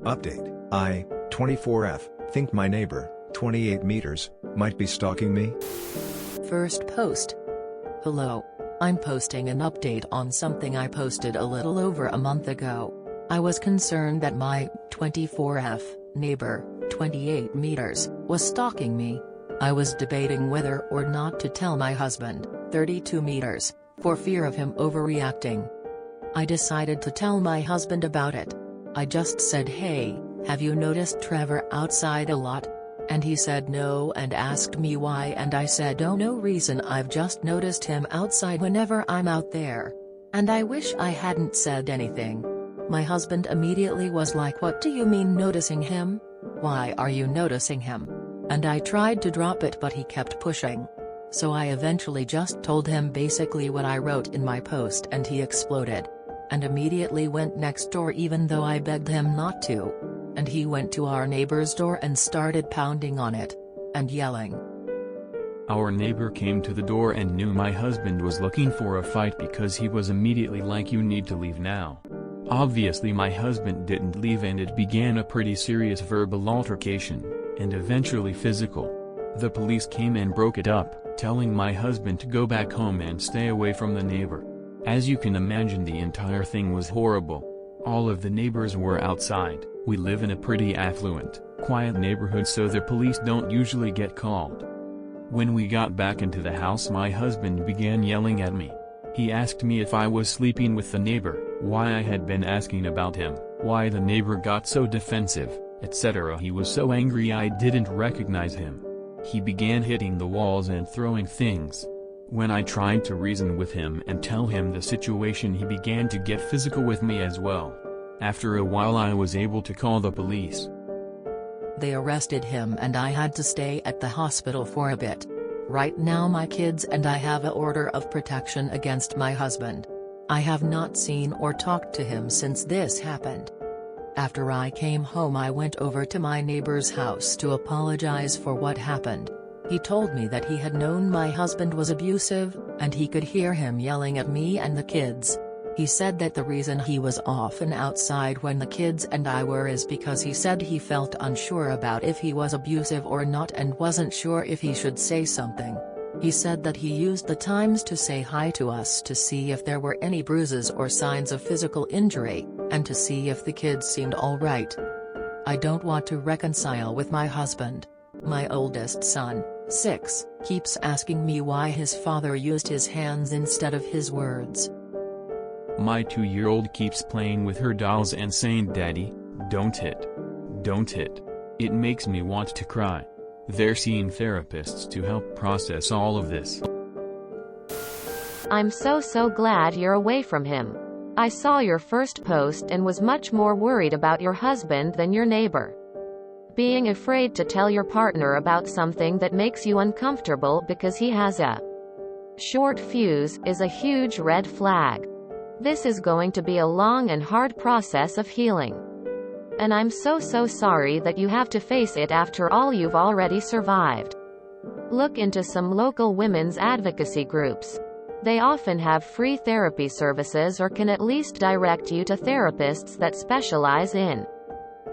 Update: I, 24F, think my neighbor, 28 meters, might be stalking me. First post. Hello. I'm posting an update on something I posted a little over a month ago. I was concerned that my 24F neighbor, 28 meters, was stalking me. I was debating whether or not to tell my husband, 32 meters, for fear of him overreacting. I decided to tell my husband about it. I just said, "Hey, have you noticed Trevor outside a lot?" And he said no and asked me why, and I said, "Oh, no reason, I've just noticed him outside whenever I'm out there. And I wish I hadn't said anything." My husband immediately was like, "What do you mean noticing him? Why are you noticing him?" And I tried to drop it, but he kept pushing. So I eventually just told him basically what I wrote in my post, and he exploded. And immediately went next door even though I begged him not to. And he went to our neighbor's door and started pounding on it. And yelling. Our neighbor came to the door and knew my husband was looking for a fight because he was immediately like, "You need to leave now." Obviously my husband didn't leave and it began a pretty serious verbal altercation, and eventually physical. The police came and broke it up, telling my husband to go back home and stay away from the neighbor. As you can imagine, the entire thing was horrible. All of the neighbors were outside. We live in a pretty affluent, quiet neighborhood, so the police don't usually get called. When we got back into the house, my husband began yelling at me. He asked me if I was sleeping with the neighbor, why I had been asking about him, why the neighbor got so defensive, etc. He was so angry I didn't recognize him. He began hitting the walls and throwing things. When I tried to reason with him and tell him the situation, he began to get physical with me as well. After a while I was able to call the police. They arrested him and I had to stay at the hospital for a bit. Right now my kids and I have an order of protection against my husband. I have not seen or talked to him since this happened. After I came home, I went over to my neighbor's house to apologize for what happened. He told me that he had known my husband was abusive, and he could hear him yelling at me and the kids. He said that the reason he was often outside when the kids and I were is because he said he felt unsure about if he was abusive or not and wasn't sure if he should say something. He said that he used the times to say hi to us to see if there were any bruises or signs of physical injury, and to see if the kids seemed alright. I don't want to reconcile with my husband. My oldest son, 6, keeps asking me why his father used his hands instead of his words. My 2-year-old keeps playing with her dolls and saying, "Daddy, don't hit. Don't hit." It makes me want to cry. They're seeing therapists to help process all of this. I'm so glad you're away from him. I saw your first post and was much more worried about your husband than your neighbor. Being afraid to tell your partner about something that makes you uncomfortable because he has a short fuse is a huge red flag. This is going to be a long and hard process of healing. And I'm so sorry that you have to face it after all you've already survived. Look into some local women's advocacy groups. They often have free therapy services or can at least direct you to therapists that specialize in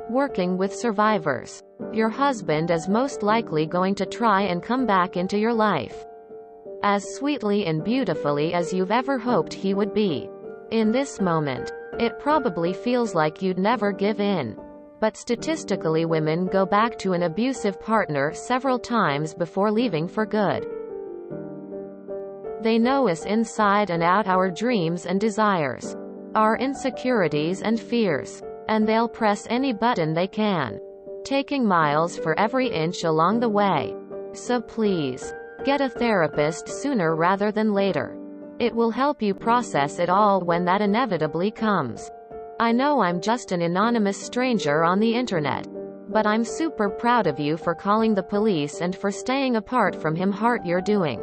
working with survivors. Your husband is most likely going to try and come back into your life as sweetly and beautifully as you've ever hoped he would be. In this moment, it probably feels like you'd never give in. But statistically, women go back to an abusive partner several times before leaving for good. They know us inside and out, our dreams and desires, our insecurities and fears. And they'll press any button they can, taking miles for every inch along the way. So please, get a therapist sooner rather than later. It will help you process it all when that inevitably comes. I know I'm just an anonymous stranger on the internet, but I'm super proud of you for calling the police and for staying apart from him. You're doing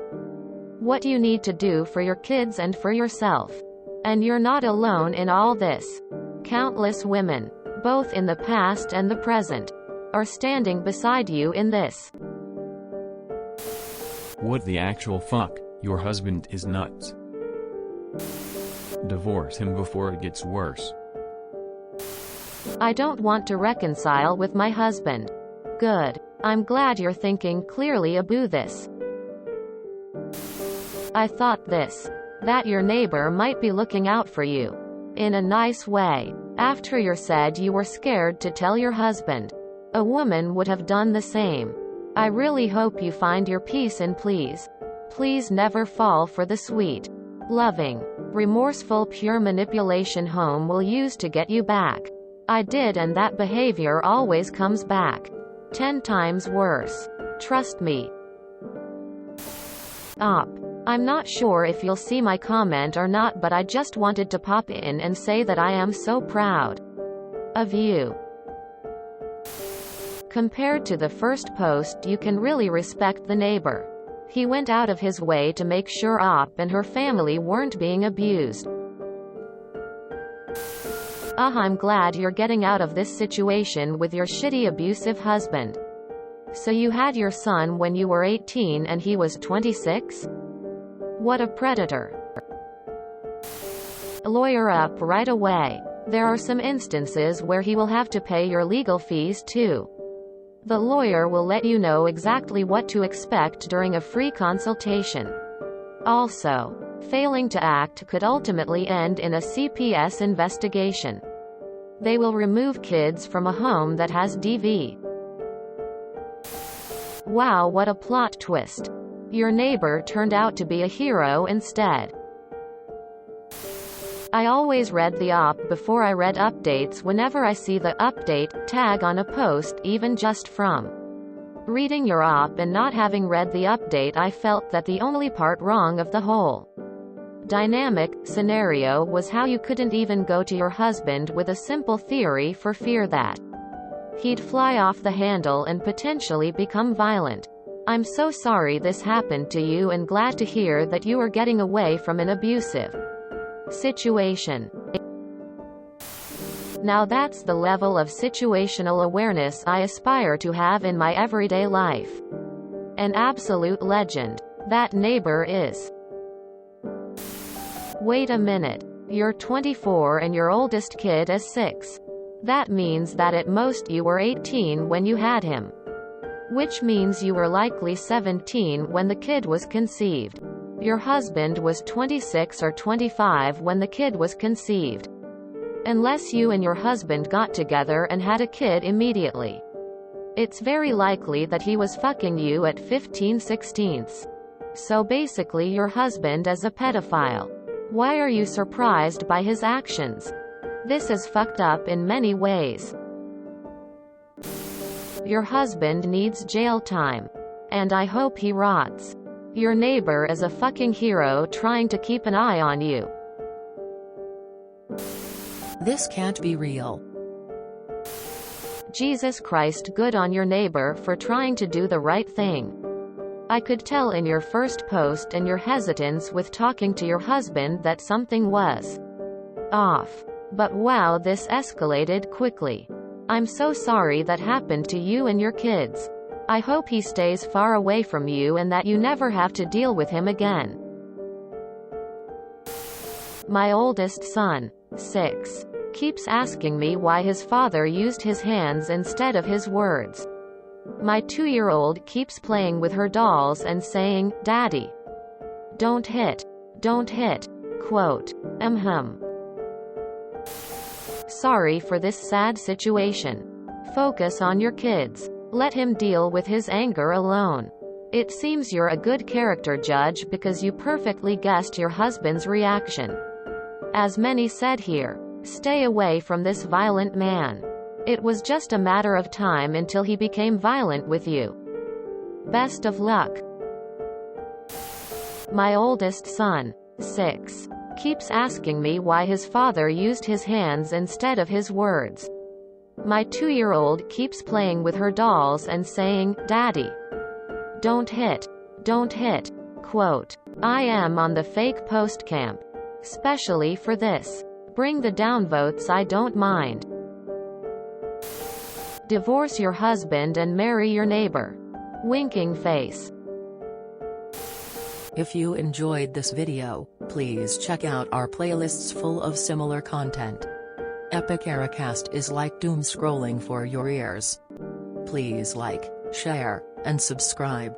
what you need to do for your kids and for yourself. And you're not alone in all this. Countless women, both in the past and the present, are standing beside you in this. What the actual fuck? Your husband is nuts. Divorce him before it gets worse. I don't want to reconcile with my husband. Good. I'm glad you're thinking clearly about this. I thought that your neighbor might be looking out for you. In a nice way. After you said you were scared to tell your husband. A woman would have done the same. I really hope you find your peace, and please never fall for the sweet, loving, remorseful pure manipulation home will use to get you back. I did, and that behavior always comes back 10 times worse. Trust me. I'm not sure if you'll see my comment or not, but I just wanted to pop in and say that I am so proud of you. Compared to the first post, you can really respect the neighbor. He went out of his way to make sure Op and her family weren't being abused. I'm glad you're getting out of this situation with your shitty abusive husband. So you had your son when you were 18 and he was 26? What a predator. Lawyer up right away. There are some instances where he will have to pay your legal fees too. The lawyer will let you know exactly what to expect during a free consultation. Also, failing to act could ultimately end in a CPS investigation. They will remove kids from a home that has DV. Wow, what a plot twist. Your neighbor turned out to be a hero instead. I always read the op before I read updates. Whenever I see the update tag on a post, even just from reading your op and not having read the update, I felt that the only part wrong of the whole dynamic scenario was how you couldn't even go to your husband with a simple theory for fear that he'd fly off the handle and potentially become violent. I'm so sorry this happened to you, and glad to hear that you are getting away from an abusive situation. Now that's the level of situational awareness I aspire to have in my everyday life. An absolute legend. That neighbor is. Wait a minute. You're 24 and your oldest kid is 6. That means that at most you were 18 when you had him. Which means you were likely 17 when the kid was conceived. Your husband was 26 or 25 when the kid was conceived. Unless you and your husband got together and had a kid immediately. It's very likely that he was fucking you at 15/16. So basically your husband is a pedophile. Why are you surprised by his actions? This is fucked up in many ways. Your husband needs jail time. And I hope he rots. Your neighbor is a fucking hero trying to keep an eye on you. This can't be real. Jesus Christ, good on your neighbor for trying to do the right thing. I could tell in your first post and your hesitance with talking to your husband that something was off. But wow, this escalated quickly. I'm so sorry that happened to you and your kids. I hope he stays far away from you and that you never have to deal with him again. My oldest son, 6, keeps asking me why his father used his hands instead of his words. My 2-year-old keeps playing with her dolls and saying, "Daddy, don't hit. Don't hit." Quote. Sorry for this sad situation. Focus on your kids. Let him deal with his anger alone. It seems you're a good character judge because you perfectly guessed your husband's reaction. As many said here, stay away from this violent man. It was just a matter of time until he became violent with you. Best of luck. My oldest son, 6, keeps asking me why his father used his hands instead of his words. My 2-year-old keeps playing with her dolls and saying, "Daddy, don't hit. Don't hit." Quote. I am on the fake post camp. Especially for this. Bring the downvotes, I don't mind. Divorce your husband and marry your neighbor. Winking face. If you enjoyed this video, please check out our playlists full of similar content. Epic Eracast is like doom scrolling for your ears. Please like, share, and subscribe.